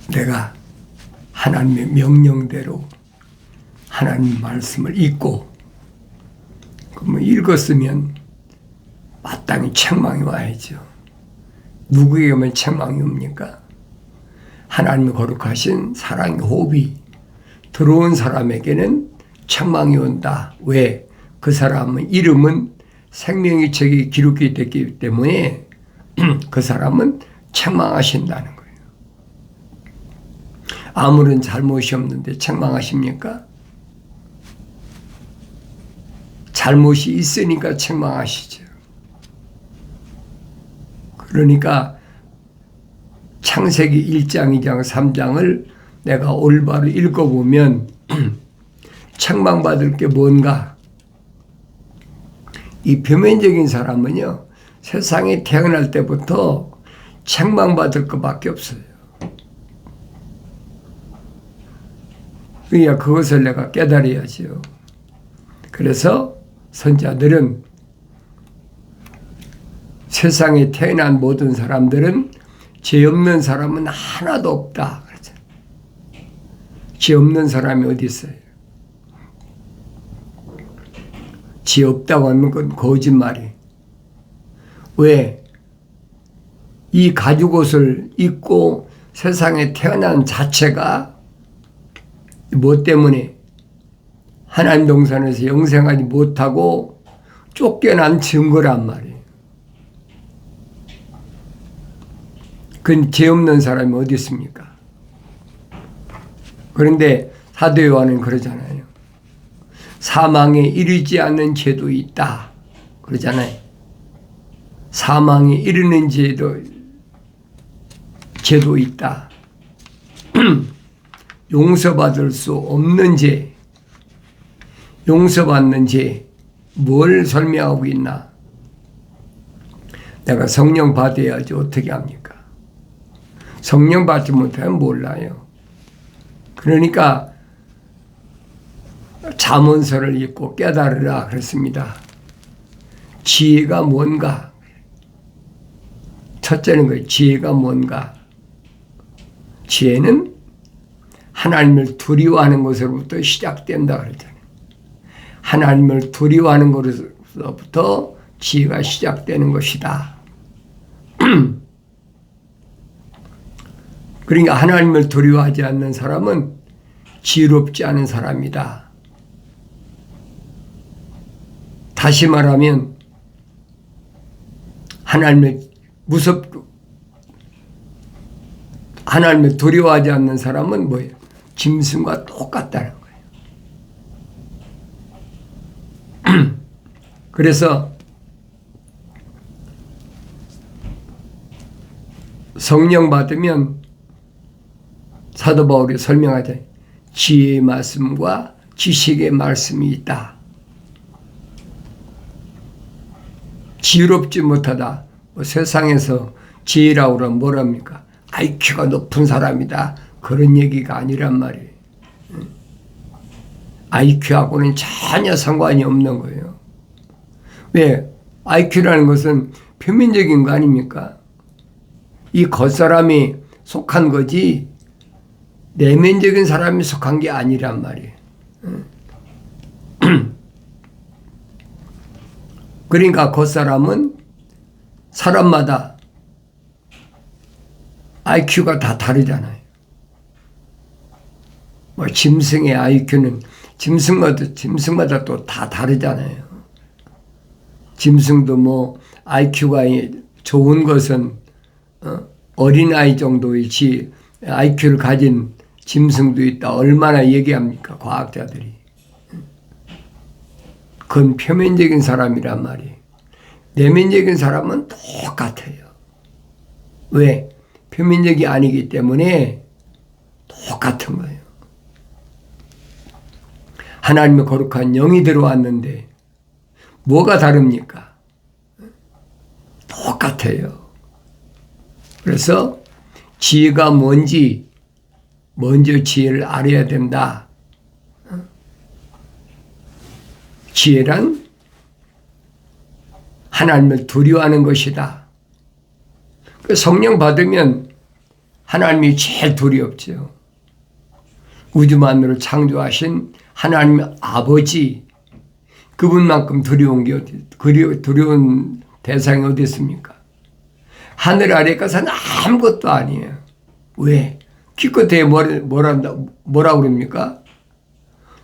내가 하나님의 명령대로 하나님 말씀을 읽고 그러면 읽었으면 마땅히 책망이 와야죠. 누구에게만 책망이 옵니까? 하나님의 거룩하신 사랑의 호흡이 들어온 사람에게는 책망이 온다. 왜? 그 사람은 이름은 생명의 책에 기록이 됐기 때문에 그 사람은 책망하신다는 거예요. 아무런 잘못이 없는데 책망하십니까? 잘못이 있으니까 책망하시죠. 그러니까 창세기 1장, 2장, 3장을 내가 올바로 읽어보면 책망받을 게 뭔가? 이 표면적인 사람은요, 세상에 태어날 때부터 책망받을 것밖에 없어요. 그러니까 그것을 내가 깨달아야죠. 그래서 선자들은 세상에 태어난 모든 사람들은 죄 없는 사람은 하나도 없다. 그러죠. 죄 없는 사람이 어디 있어요? 죄 없다고 하면 그건 거짓말이에요. 왜? 이 가죽옷을 입고 세상에 태어난 자체가 뭐 때문에? 하나님 동산에서 영생하지 못하고 쫓겨난 증거란 말이에요. 그건 죄 없는 사람이 어디 있습니까? 그런데 사도 요한은 그러잖아요. 사망에 이르지 않는 죄도 있다. 그러잖아요. 사망에 이르는 죄도 있다. 용서받을 수 없는 죄, 용서받는 죄, 뭘 설명하고 있나? 내가 성령 받아야지 어떻게 합니까? 성령 받지 못하면 몰라요. 그러니까 잠언서를 읽고 깨달으라 그랬습니다. 지혜가 뭔가? 첫째는 거예요. 지혜가 뭔가? 지혜는 하나님을 두려워하는 것으로부터 시작된다 그랬잖아요. 하나님을 두려워하는 것으로부터 지혜가 시작되는 것이다. 그러니까 하나님을 두려워하지 않는 사람은 지혜롭지 않은 사람이다. 다시 말하면 하나님을 하나님을 두려워하지 않는 사람은 뭐예요? 짐승과 똑같다는 거예요. 그래서 성령 받으면 사도 바울이 설명하자. 지혜의 말씀과 지식의 말씀이 있다. 지혜롭지 못하다. 세상에서 지혜라고 그러면 뭐랍니까? IQ가 높은 사람이다. 그런 얘기가 아니란 말이에요. IQ하고는 전혀 상관이 없는 거예요. 왜? IQ라는 것은 표면적인 거 아닙니까? 이 겉사람이 속한 거지 내면적인 사람이 속한 게 아니란 말이에요. 그러니까 겉사람은 사람마다 IQ가 다 다르잖아요. 뭐 짐승의 IQ는 짐승마다 또 다 다르잖아요. 짐승도 뭐 IQ가 좋은 것은 어린아이 정도이지 IQ를 가진 짐승도 있다. 얼마나 얘기합니까? 과학자들이. 그건 표면적인 사람이란 말이에요. 내면적인 사람은 똑같아요. 왜? 표면적이 아니기 때문에 똑같은 거예요. 하나님의 거룩한 영이 들어왔는데 뭐가 다릅니까? 똑같아요. 그래서 지혜가 뭔지 먼저 지혜를 알아야 된다. 지혜란 하나님을 두려워하는 것이다. 성령 받으면 하나님이 제일 두렵죠. 우주만으로 창조하신 하나님 아버지, 그분만큼 두려운 게 두려운 대상이 어디 있습니까? 하늘 아래 것은 아무것도 아니에요. 왜? 기껏해 뭐라 그럽니까?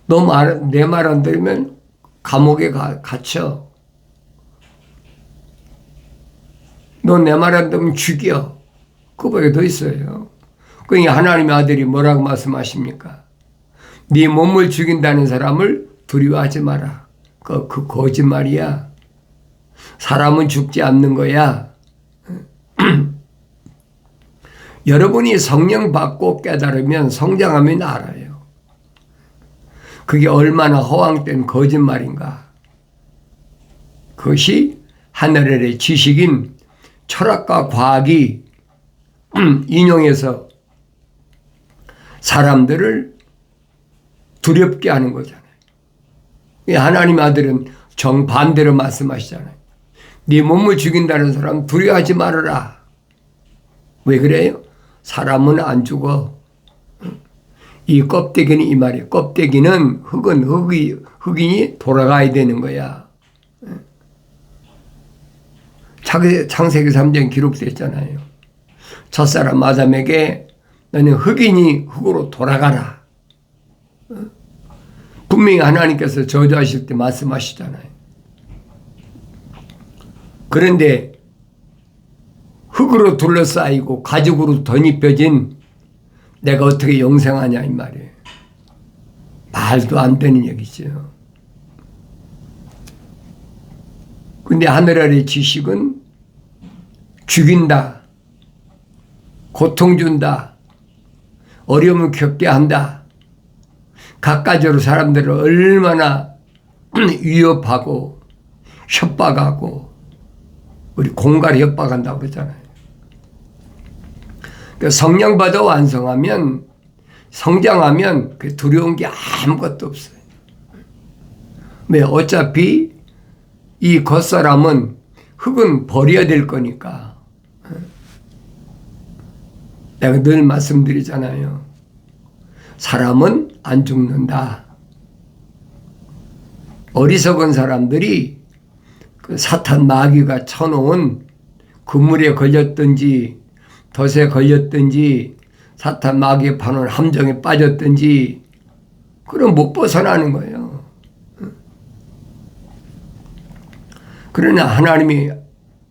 내 말 안 들으면 감옥에 갇혀. 너 내 말 안 들으면 죽여. 그거밖에 더 있어요. 그러니까 하나님의 아들이 뭐라고 말씀하십니까? 네 몸을 죽인다는 사람을 두려워하지 마라. 그 거짓말이야. 사람은 죽지 않는 거야. 여러분이 성령 받고 깨달으면 성장하면 알아요. 그게 얼마나 허황된 거짓말인가. 그것이 하늘 아래 지식인 철학과 과학이 인용해서 사람들을 두렵게 하는 거잖아요. 하나님 아들은 정반대로 말씀하시잖아요. 네 몸을 죽인다는 사람 두려워하지 말아라. 왜 그래요? 사람은 안 죽어. 이 껍데기는 이 말이에요. 껍데기는 흑인이 돌아가야 되는 거야. 창세기 3장 기록되어 있잖아요. 첫사람 아담에게 너는 흑인이 흑으로 돌아가라. 분명히 하나님께서 저주하실 때 말씀하시잖아요. 그런데 흙으로 둘러싸이고 가죽으로 덧입혀진 내가 어떻게 영생하냐 이 말이에요. 말도 안 되는 얘기죠. 근데 하늘 아래 지식은 죽인다, 고통 준다, 어려움을 겪게 한다. 갖가지로 사람들을 얼마나 위협하고 협박하고 우리 공갈이 협박한다고 그러잖아요. 그러니까 성령 받아 완성하면 성장하면 그 두려운 게 아무것도 없어요. 왜? 어차피 이 겉사람은 흙은 버려야 될 거니까. 내가 늘 말씀드리잖아요. 사람은 안 죽는다. 어리석은 사람들이 그 사탄 마귀가 쳐놓은 그물에 걸렸든지 덫에 걸렸든지 사탄 마귀의 파는 함정에 빠졌든지 그럼 못 벗어나는 거예요. 그러나 하나님이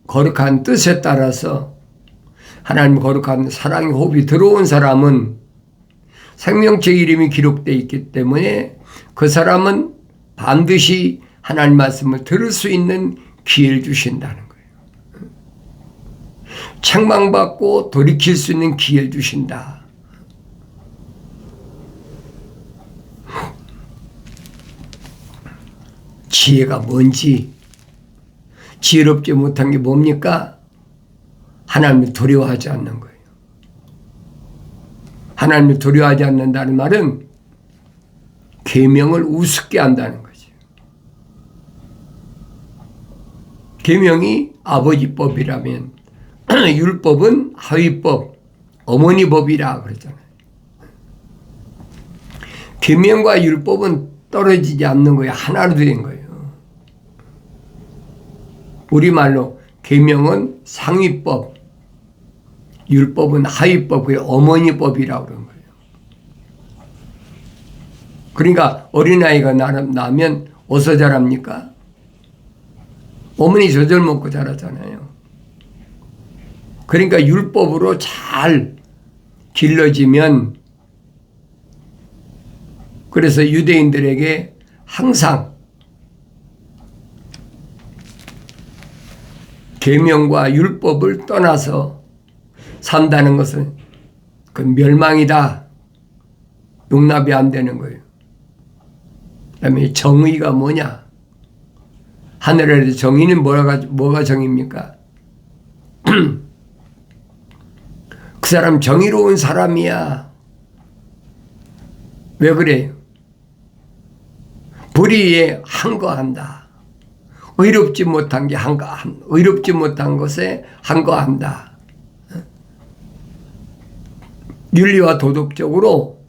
거룩한 뜻에 따라서 하나님 거룩한 사랑의 호흡이 들어온 사람은 생명체 이름이 기록되어 있기 때문에 그 사람은 반드시 하나님 말씀을 들을 수 있는 기회를 주신다는 거예요. 책망받고 돌이킬 수 있는 기회를 주신다. 지혜가 뭔지, 지혜롭지 못한 게 뭡니까? 하나님을 두려워하지 않는 거예요. 하나님을 두려워하지 않는다는 말은 계명을 우습게 한다는 거죠. 계명이 아버지 법이라면 율법은 하위법, 어머니 법이라 그랬잖아요. 계명과 율법은 떨어지지 않는 거예요. 하나로 된 거예요. 우리말로 계명은 상위법, 율법은 하위법, 그게 어머니법이라고 그런 거예요. 그러니까 어린아이가 나면 어디서 자랍니까? 어머니 젖을 먹고 자라잖아요. 그러니까 율법으로 잘 길러지면, 그래서 유대인들에게 항상 계명과 율법을 떠나서 산다는 것은 그 멸망이다. 용납이 안 되는 거예요. 그다음에 정의가 뭐냐? 하늘에 정의는 뭐가 정의입니까? 그 사람 정의로운 사람이야. 왜 그래요? 불의에 항거한다. 의롭지 못한 의롭지 못한 것에 항거한다. 윤리와 도덕적으로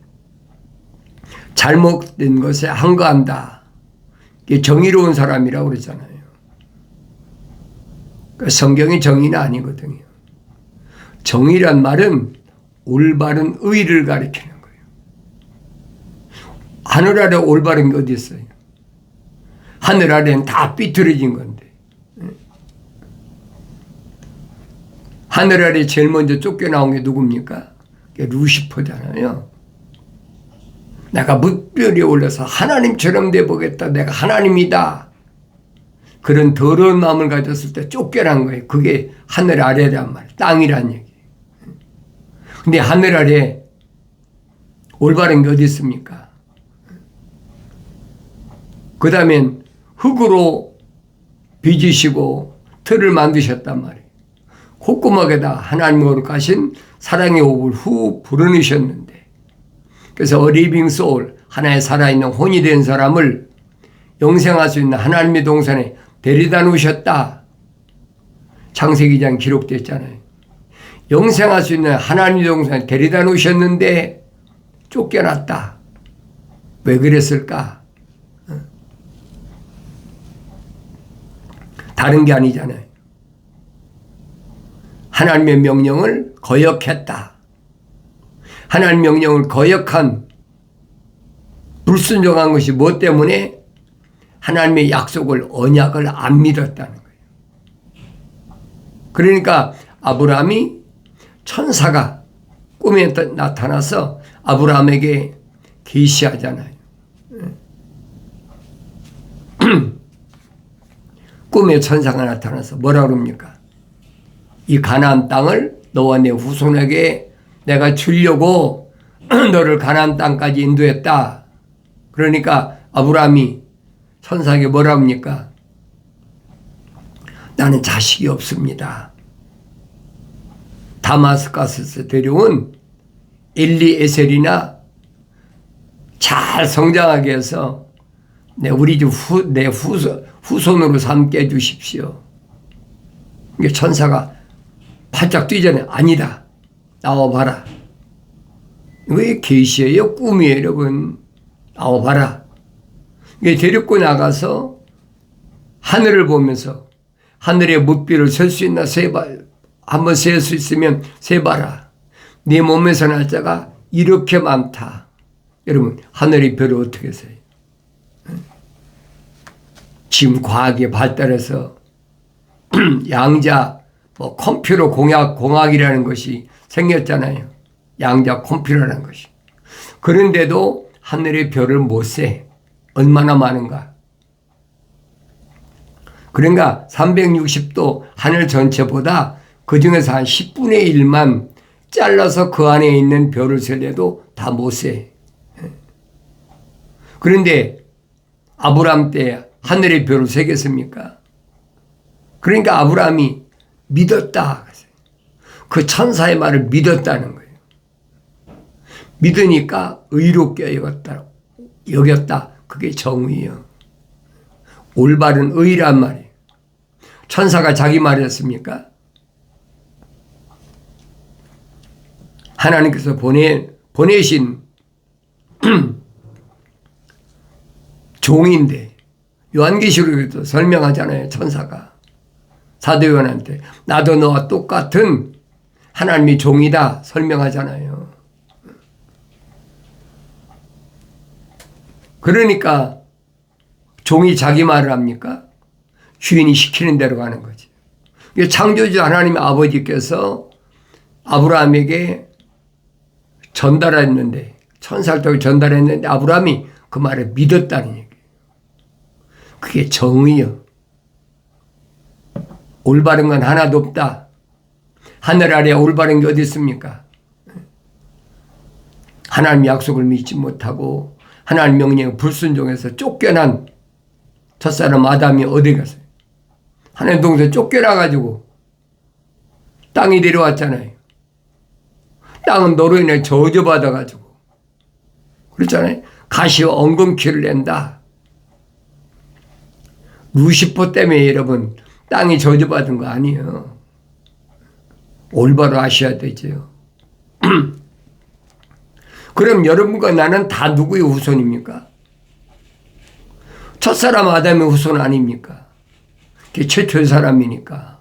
잘못된 것에 항거한다. 이게 정의로운 사람이라고 그러잖아요. 그러니까 성경이 정의는 아니거든요. 정의란 말은 올바른 의를 가리키는 거예요. 하늘 아래 올바른 게 어디 있어요? 하늘 아래는 다 삐뚤어진 건데. 하늘 아래 제일 먼저 쫓겨나온 게 누굽니까? 루시퍼잖아요. 내가 뭇별에 올라서 하나님처럼 돼보겠다. 내가 하나님이다. 그런 더러운 마음을 가졌을 때 쫓겨난 거예요. 그게 하늘 아래란 말, 땅이란 얘기. 근데 하늘 아래 올바른 게 어디 있습니까? 그 다음엔 흙으로 빚으시고 틀을 만드셨단 말이에요. 콧구멍에다 하나님으로 가신 사랑의 호흡을 후 불어넣으셨는데, 그래서 A living soul, 하나의 살아있는 혼이 된 사람을 영생할 수 있는 하나님의 동산에 데려다 놓으셨다. 창세기 2장 기록됐잖아요. 영생할 수 있는 하나님의 동산에 데려다 놓으셨는데 쫓겨났다. 왜 그랬을까? 다른 게 아니잖아요. 하나님의 명령을 거역했다. 하나님의 명령을 거역한, 불순종한 것이 뭐 때문에? 하나님의 약속을, 언약을 안 믿었다는 거예요. 그러니까 아브라함이 천사가 꿈에 나타나서 아브라함에게 계시하잖아요. 꿈에 천사가 나타나서 뭐라 그럽니까? 이 가나안 땅을 너와 내 후손에게 내가 주려고 너를 가나안 땅까지 인도했다. 그러니까 아브라함이 천사에게 뭐라 합니까? 나는 자식이 없습니다. 다마스커스에서 데려온 엘리에셀이나 잘 성장하게 해서 우리 집 내 후손으로 삼게 해주십시오. 이게 천사가 바짝 뛰잖아요. 아니다. 나와봐라. 왜 계시예요? 꿈이에요, 여러분. 나와봐라. 이게 데리고 나가서 하늘을 보면서 하늘의 무비를 셀 수 있나 세봐. 한번 셀 수 있으면 세봐라. 네 몸에서 날 자가 이렇게 많다. 여러분, 하늘의 별을 어떻게 세요? 지금 과학이 발달해서 양자 컴퓨터 공학이라는 것이 생겼잖아요. 양자 컴퓨터라는 것이. 그런데도 하늘의 별을 못 세. 얼마나 많은가. 그러니까 360도 하늘 전체보다 그중에서 한 10분의 1만 잘라서 그 안에 있는 별을 세려도 다 못 세. 그런데 아브라함 때 하늘의 별을 세겠습니까? 그러니까 아브라함이 믿었다. 그 천사의 말을 믿었다는 거예요. 믿으니까 의롭게 여겼다. 그게 정의예요. 올바른 의란 말이에요. 천사가 자기 말이었습니까? 하나님께서 보내신 종인데, 요한계시록에도 설명하잖아요. 천사가 사도 요한한테 나도 너와 똑같은 하나님의 종이다 설명하잖아요. 그러니까 종이 자기 말을 합니까? 주인이 시키는 대로 가는 거지. 창조주 하나님의 아버지께서 아브라함에게 전달했는데, 천사를 통해 전달했는데 아브라함이 그 말을 믿었다는 얘기예요. 그게 정의요. 올바른 건 하나도 없다. 하늘 아래 올바른 게 어디 있습니까? 하나님 약속을 믿지 못하고 하나님 명령에 불순종해서 쫓겨난 첫사람 아담이 어디 갔어요? 하나님 동생 쫓겨나가지고 땅이 내려왔잖아요. 땅은 너로 인해 저주받아가지고 그렇잖아요. 가시와 엉겅퀴를 낸다. 루시퍼 때문에 여러분 땅이 저주받은 거 아니에요. 올바로 아셔야 되죠. 그럼 여러분과 나는 다 누구의 후손입니까? 첫사람 아담의 후손 아닙니까? 그게 최초의 사람이니까.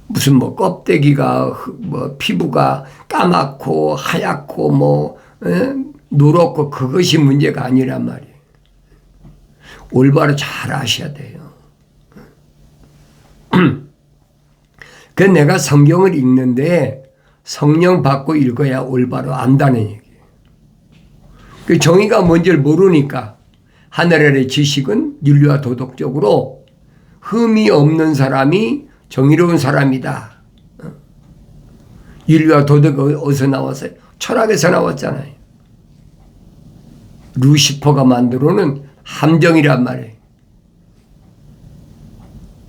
무슨 뭐 껍데기가 뭐 피부가 까맣고 하얗고 뭐 누렇고 그것이 문제가 아니란 말이에요. 올바로 잘 아셔야 돼요. 그 내가 성경을 읽는데 성령 받고 읽어야 올바로 안다는 얘기예요. 그 정의가 뭔지를 모르니까 하늘 아래 지식은 윤리와 도덕적으로 흠이 없는 사람이 정의로운 사람이다. 윤리와 도덕이 어디서 나왔어요? 철학에서 나왔잖아요. 루시퍼가 만들어놓은 함정이란 말이에요.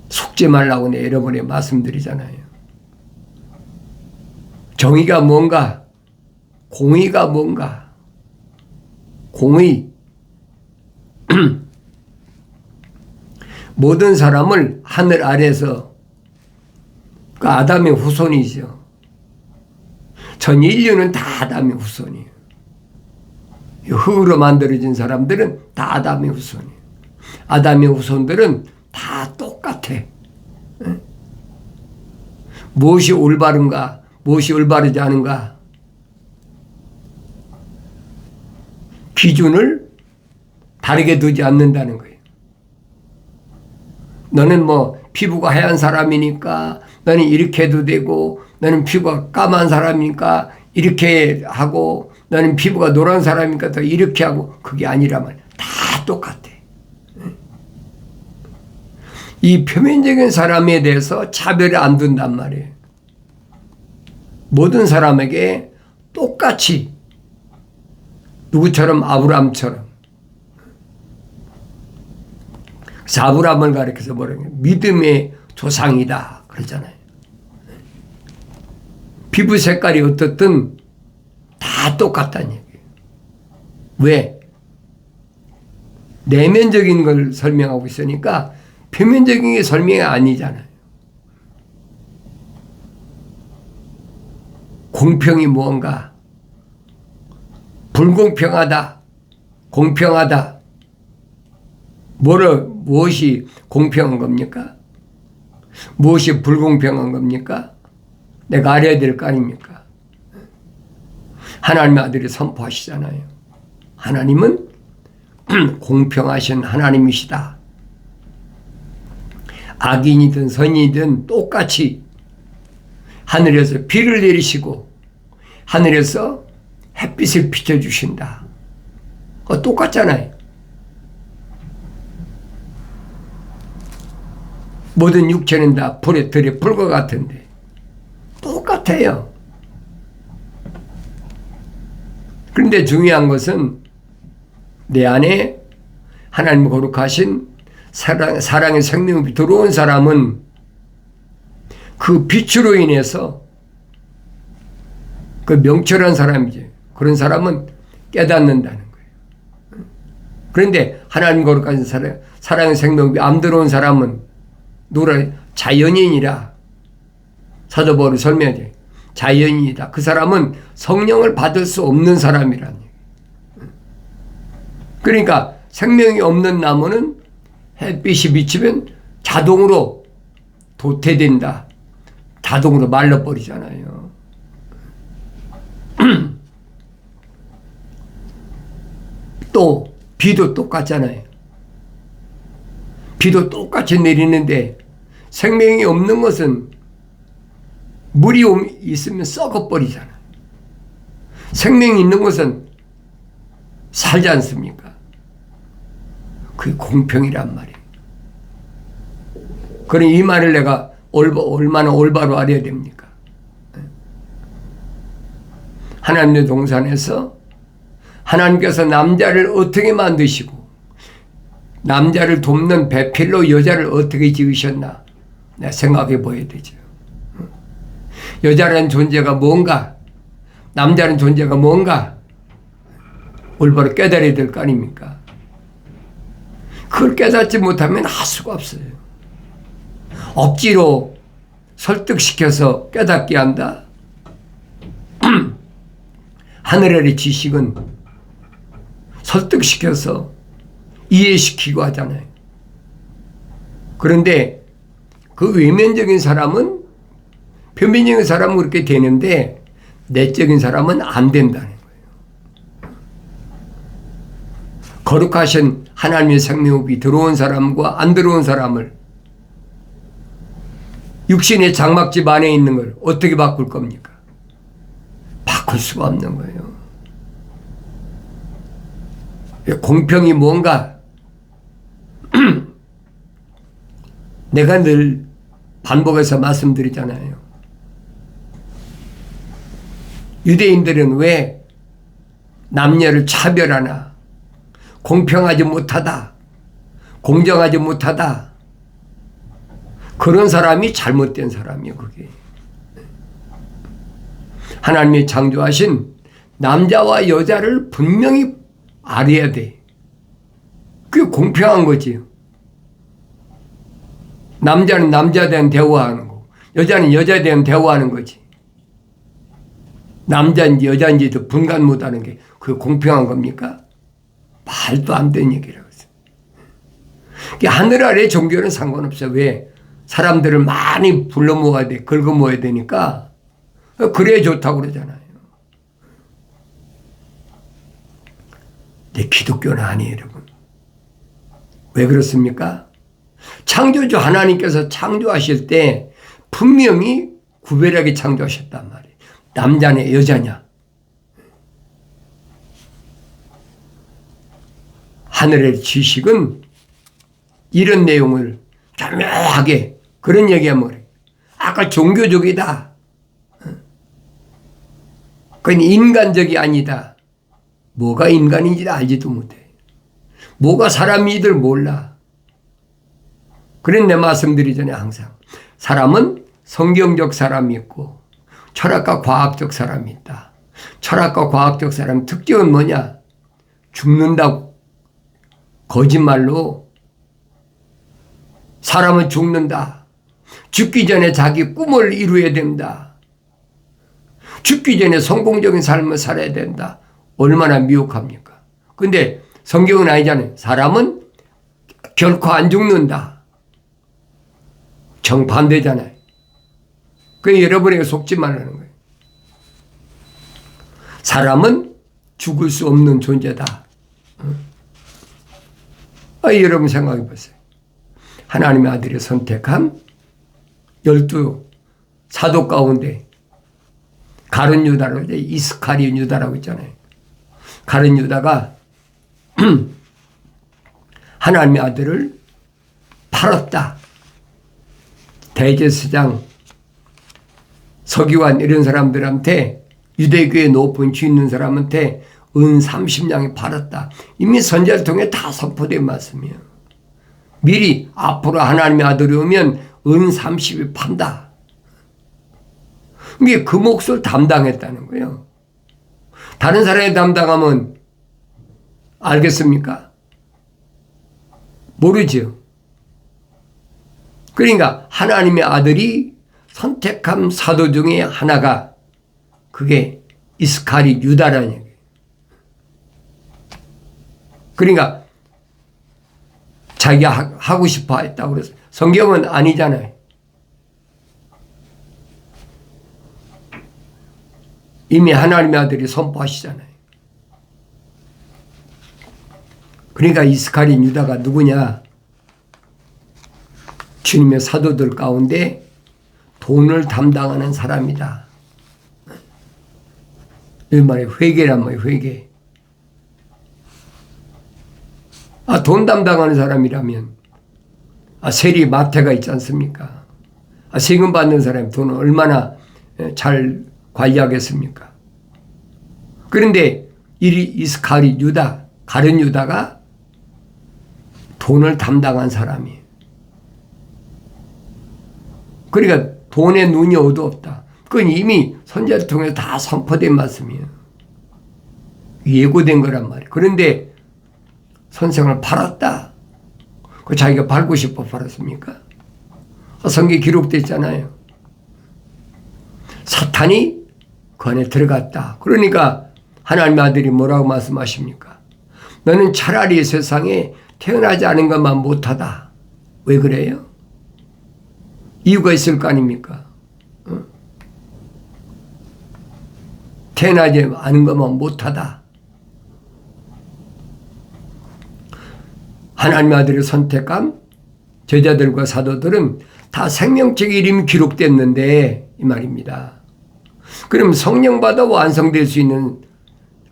속지 말라고 내가 여러 번에 말씀드리잖아요. 정의가 뭔가? 공의가 뭔가? 공의. 모든 사람을 하늘 아래서 그 아담의 후손이죠. 전 인류는 다 아담의 후손이에요. 흙으로 만들어진 사람들은 다 아담의 후손이에요. 아담의 후손들은 다 똑같아. 무엇이 올바른가? 무엇이 올바르지 않은가? 기준을 다르게 두지 않는다는 거예요. 너는 뭐 피부가 하얀 사람이니까 너는 이렇게 해도 되고, 너는 피부가 까만 사람이니까 이렇게 하고, 너는 피부가 노란 사람이니까 더 이렇게 하고, 그게 아니라 말이야. 다 똑같아. 이 표면적인 사람에 대해서 차별을 안 둔단 말이에요. 모든 사람에게 똑같이 누구처럼? 아브라함처럼. 그래서 아브라함을 가리켜서 뭐라고 해요? 믿음의 조상이다 그러잖아요. 피부 색깔이 어떻든 다 똑같다는 얘기예요. 왜? 내면적인 걸 설명하고 있으니까 표면적인 게 설명이 아니잖아요. 공평이 무언가? 불공평하다, 공평하다. 무엇이 공평한 겁니까? 무엇이 불공평한 겁니까? 내가 알아야 될 거 아닙니까? 하나님의 아들이 선포하시잖아요. 하나님은 공평하신 하나님이시다. 악인이든 선인이든 똑같이 하늘에서 비를 내리시고 하늘에서 햇빛을 비춰주신다. 똑같잖아요. 모든 육체는 다 불에 들에 불과 같은데 똑같아요. 그런데 중요한 것은 내 안에 하나님 거룩하신 사랑의 생명이 들어온 사람은 그 빛으로 인해서 그 명철한 사람이지. 그런 사람은 깨닫는다는 거예요. 그런데 하나님 거룩하신 사랑의 생명이 안 들어온 사람은 누구라? 자연인이라. 사도 바울이 설명해. 자연인이다. 그 사람은 성령을 받을 수 없는 사람이라는 얘기예요. 그러니까 생명이 없는 나무는 햇빛이 비치면 자동으로 도태된다. 자동으로 말라버리잖아요. 또 비도 똑같잖아요. 비도 똑같이 내리는데 생명이 없는 것은 물이 있으면 썩어버리잖아요. 생명이 있는 것은 살지 않습니까? 그게 공평이란 말이에요. 그럼 이 말을 내가 얼마나 올바로 알아야 됩니까? 하나님의 동산에서 하나님께서 남자를 어떻게 만드시고 남자를 돕는 배필로 여자를 어떻게 지으셨나 내가 생각해 보아야 되죠. 여자라는 존재가 뭔가, 남자라는 존재가 뭔가 올바로 깨달아야 될 거 아닙니까? 그걸 깨닫지 못하면 할 수가 없어요. 억지로 설득시켜서 깨닫게 한다? 하늘의 지식은 설득시켜서 이해시키고 하잖아요. 그런데 그 외면적인 사람은, 표면적인 사람은 그렇게 되는데 내적인 사람은 안 된다는 거예요. 거룩하신 하나님의 생명호흡이 들어온 사람과 안 들어온 사람을, 육신의 장막집 안에 있는 걸 어떻게 바꿀 겁니까? 바꿀 수가 없는 거예요. 공평이 뭔가? 내가 늘 반복해서 말씀드리잖아요. 유대인들은 왜 남녀를 차별하나? 공평하지 못하다, 공정하지 못하다. 그런 사람이 잘못된 사람이에요. 그게 하나님이 창조하신 남자와 여자를 분명히 알아야 돼. 그게 공평한 거지. 남자는 남자에 대한 대화하는 거고 여자는 여자에 대한 대화하는 거지. 남자인지 여자인지도 분간 못하는 게 그게 공평한 겁니까? 말도 안 되는 얘기라고 했어요. 하늘 아래 종교는 상관없어요. 왜? 사람들을 많이 불러 모아야 돼. 긁어 모아야 되니까. 그래야 좋다고 그러잖아요. 근데 기독교는 아니에요, 여러분. 왜 그렇습니까? 창조주 하나님께서 창조하실 때 분명히 구별하게 창조하셨단 말이에요. 남자냐 여자냐. 하늘의 지식은 이런 내용을 교묘하게 그런 얘기하면 그래. 아까 종교적이다. 그건 인간적이 아니다. 뭐가 인간인지 알지도 못해. 뭐가 사람이들 몰라. 그런 내 말씀드리잖아요. 항상. 사람은 성경적 사람이 있고 철학과 과학적 사람이 있다. 철학과 과학적 사람 특징은 뭐냐? 죽는다고. 거짓말로 사람은 죽는다. 죽기 전에 자기 꿈을 이루어야 된다. 죽기 전에 성공적인 삶을 살아야 된다. 얼마나 미혹합니까? 근데 성경은 아니잖아요. 사람은 결코 안 죽는다. 정반대잖아요. 그게 여러분에게 속지 말라는 거예요. 사람은 죽을 수 없는 존재다. 여러분 생각해 보세요. 하나님의 아들이 선택한 12 사도 가운데 가룟 유다라고 하죠. 이스카리온 유다라고 있잖아요. 가룟 유다가 하나님의 아들을 팔았다. 대제사장, 서기관 이런 사람들한테 유대교의 높은 지 있는 사람한테 은 30냥에 팔았다. 이미 선지자를 통해 다 선포된 말씀이에요. 미리 앞으로 하나님의 아들이 오면 은 30이 판다. 이게 그 몫을 담당했다는 거예요. 다른 사람이 담당하면 알겠습니까? 모르죠. 그러니까 하나님의 아들이 선택한 사도 중에 하나가 그게 이스카리 유다라는 얘기예요. 그러니까 자기가 하고 싶어 했다고 그래서 성경은 아니잖아요. 이미 하나님의 아들이 선포하시잖아요. 그러니까 이스카리온 유다가 누구냐? 주님의 사도들 가운데 돈을 담당하는 사람이다. 이 말에 회계란 말이에요. 회계. 돈 담당하는 사람이라면 세리 마태가 있지 않습니까? 세금 받는 사람이 돈을 얼마나 잘 관리하겠습니까? 그런데 이 이스카리 유다, 가룟 유다가 돈을 담당한 사람이에요. 그러니까 돈에 눈이 어두웠다. 그건 이미 선지자를 통해서 다 선포된 말씀이에요. 예고된 거란 말이에요. 그런데 선생을 팔았다. 그 자기가 팔고 싶어 팔았습니까? 성경에 기록되어 있잖아요. 사탄이 그 안에 들어갔다. 그러니까 하나님의 아들이 뭐라고 말씀하십니까? 너는 차라리 세상에 태어나지 않은 것만 못하다. 왜 그래요? 이유가 있을 거 아닙니까? 태어나지 않은 것만 못하다. 하나님의 아들을 선택한 제자들과 사도들은 다 생명책의 이름이 기록됐는데 이 말입니다. 그럼 성령 받아 완성될 수 있는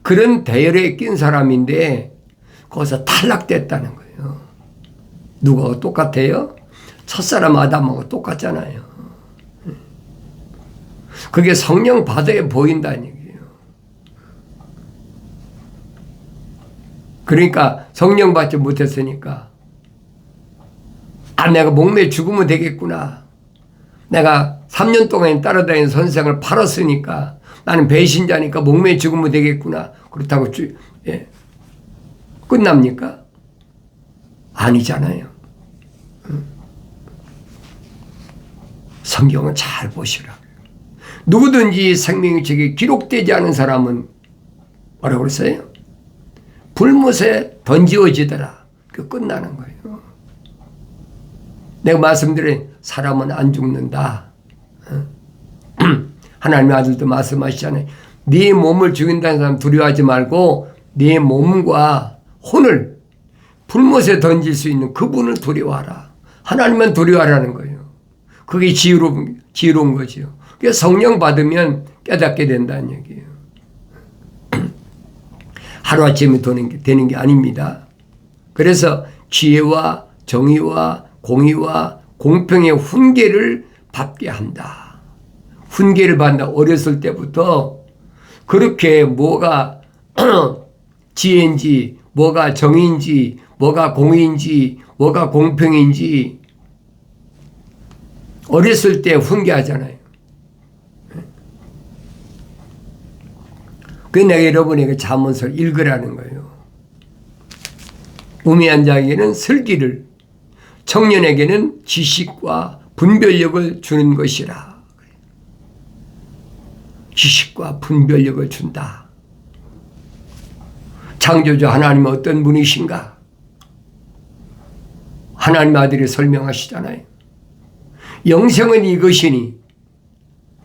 그런 대열에 낀 사람인데 거기서 탈락됐다는 거예요. 누가 똑같아요? 첫사람 아담하고 똑같잖아요. 그게 성령 받아야 보인다는 얘기예요. 그러니까 성령 받지 못했으니까 내가 목매 죽으면 되겠구나. 내가 3년 동안 따라다니는 선생을 팔았으니까 나는 배신자니까 목매 죽으면 되겠구나. 그렇다고 끝납니까? 아니잖아요. 성경은 잘 보시라. 누구든지 생명책에 기록되지 않은 사람은 뭐라고 그랬어요? 불못에 던지어지더라. 그 끝나는 거예요. 내가 말씀드린 사람은 안 죽는다. 하나님의 아들도 말씀하시잖아요. 네 몸을 죽인다는 사람 두려워하지 말고 네 몸과 혼을 불못에 던질 수 있는 그분을 두려워하라. 하나님만 두려워하라는 거예요. 그게 지혜로운 거지요. 그래서 성령 받으면 깨닫게 된다는 얘기예요. 하루아침에 되는 게 아닙니다. 그래서 지혜와 정의와 공의와 공평의 훈계를 받게 한다. 훈계를 받는다. 어렸을 때부터 그렇게 뭐가 지혜인지 뭐가 정의인지 뭐가 공의인지 뭐가 공평인지 어렸을 때 훈계하잖아요. 그래서 내가 여러분에게 잠언서를 읽으라는 거예요. 우매한 자에게는 슬기를, 청년에게는 지식과 분별력을 주는 것이라. 지식과 분별력을 준다. 창조주 하나님은 어떤 분이신가? 하나님 아들이 설명하시잖아요. 영생은 이것이니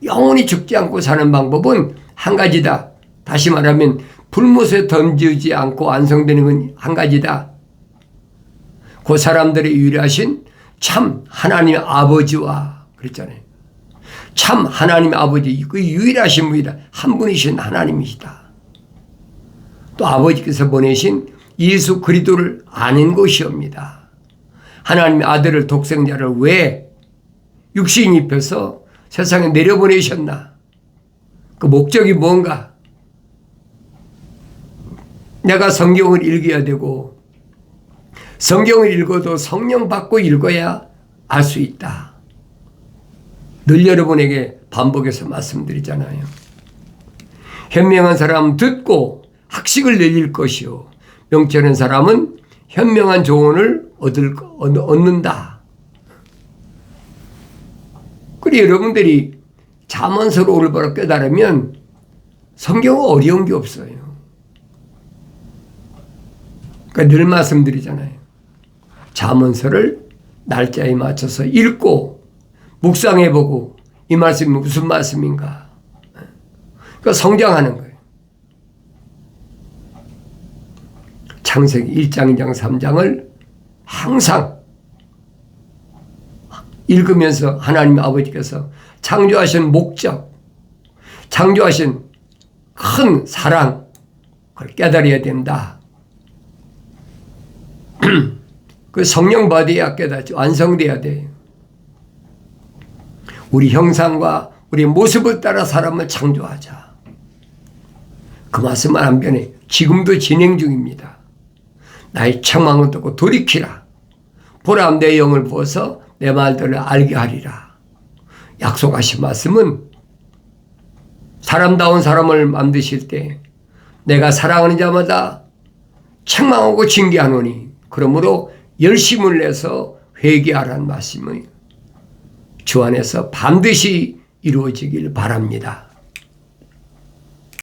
영원히 죽지 않고 사는 방법은 한 가지다. 다시 말하면 불못에 던지지 않고 완성되는 건 한 가지다. 그 사람들의 유일하신 참 하나님의 아버지와 그랬잖아요. 참 하나님의 아버지, 그 유일하신 분이다. 한 분이신 하나님이시다. 또 아버지께서 보내신 예수 그리스도를 아는 것이옵니다. 하나님의 아들을 독생자를 왜 육신 입혀서 세상에 내려보내셨나? 그 목적이 뭔가? 내가 성경을 읽어야 되고 성경을 읽어도 성령 받고 읽어야 알 수 있다. 늘 여러분에게 반복해서 말씀드리잖아요. 현명한 사람은 듣고 학식을 늘릴 것이요 명철한 사람은 현명한 조언을 얻는다. 그래 여러분들이 잠언서로 올바로 깨달으면 성경은 어려운 게 없어요. 그러니까 늘 말씀드리잖아요. 잠언서를 날짜에 맞춰서 읽고 묵상해보고 이 말씀이 무슨 말씀인가. 그러니까 성장하는 거예요. 창세기 1장, 2장, 3장을 항상 읽으면서 하나님 아버지께서 창조하신 목적, 창조하신 큰 사랑, 그걸 깨달아야 된다. 그 성령 받아야 깨닫지 완성돼야 돼요. 우리 형상과 우리 모습을 따라 사람을 창조하자. 그 말씀은 안 변해. 지금도 진행 중입니다. 나의 책망을 듣고 돌이키라. 보라 내 영을 부어서 내 말들을 알게 하리라. 약속하신 말씀은 사람다운 사람을 만드실 때 내가 사랑하는 자마다 책망하고 징계하노니 그러므로 열심을 내서 회개하라는 말씀을 주 안에서 반드시 이루어지길 바랍니다.